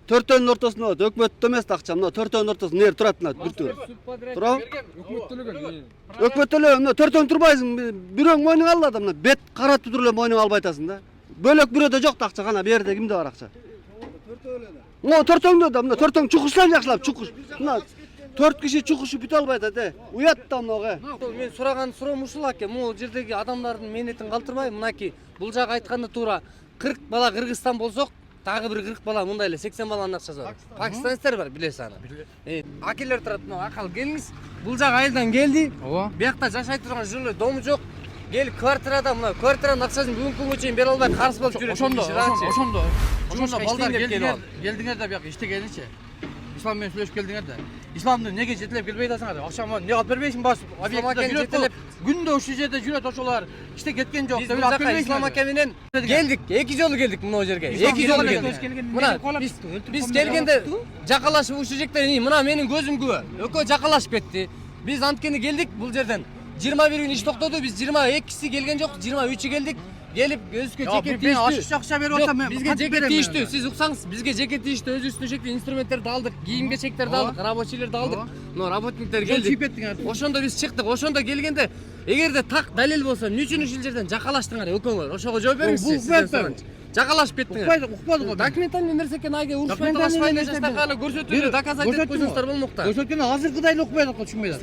Төртөөнүн ортосунда болот. Өкмөттө эмес акча. Мына төртөөнүн ортосунда нер турат мына бир түр. Турам. Өкмөт төлөгөн. Өкмөт төлөбөйм. Мына төртөөн турбайсың. Бирөөң мойнуңа ал да мына бет каратып туруп эле мойнуңа албай атасың да. Бөлөк бирөөдө жок да акча, кана берде кимде бар акча? Мына төртөөңдө да мына төртөөң чукуштан жакшылап чукуш. Мына 4 киши чукушуп бүтө албай атат. Уят да мынага. Мен сураган суроом ушул аке. Могу жердеги адамдардын мээнетин калтырбай, мынаки бул жак айтканда туура 40 бала Кыргызстан болсок, дагы бир 40 бала мындай эле 80 баланын акчасы бар. Пакистанецтер бар, билесиз аны. Акелер турат, мына акал келиңиз. Бул жак айылдан келди. Ооба. Биякта жашай турган жилой дому жок. Келип квартирада мына квартиранын акчасын бүгүнкү күнгө чейин бере албай карыз болуп жүрөт. Ошондо балдар келдиңер да бияка иштегеничи. İslam menен сүйлөшүп келдиңер да. Исламды неге жетелеп келбей атасыңар? Акчаны неге алып бербейсиң бас объектте жүрөт. Күндө ушул жерде жүрөт ошолар. Иште кеткен жок. Биз бул жака Ислам аке менен келдик. 2 жолу келдик мына жерге. 2 жолу келдик. Мына биз келгенде жакалашып ушул жерде мына менин көзүм күбө. Экөө жакалашып кетти. Биз анткени келдик бул жерден. 21 күн иш токтоду. Биз 22си келген жок, 23 келдик. Келип өзгө жеке тийиштүү. Ашык акча берип атам мен. Бизге жеке тийиштүү. Сиз уксаңыз, бизге жеке тийиштүү. Өз үстүнө шектүү инструменттерди алдык, кийим кечектерди алдык, рабочийлерди алдык. Но работниктер келди. Ошондо биз чыктык. Ошондо келгенде эгерде так далил болсо, эмне ушул жерден жакалаштыңар экөөңөр? Ошого жооп бериңизчи. Жакалашып кеттиңер. Укпадык го. Документальный нерсе экен, айга урушпай талашпай эле жаштарга эле көрсөтүү, доказать этип койсоңуздар болмокта. Көрсөткөн азыркыдай эле укпай атат, түшүнбөй атат.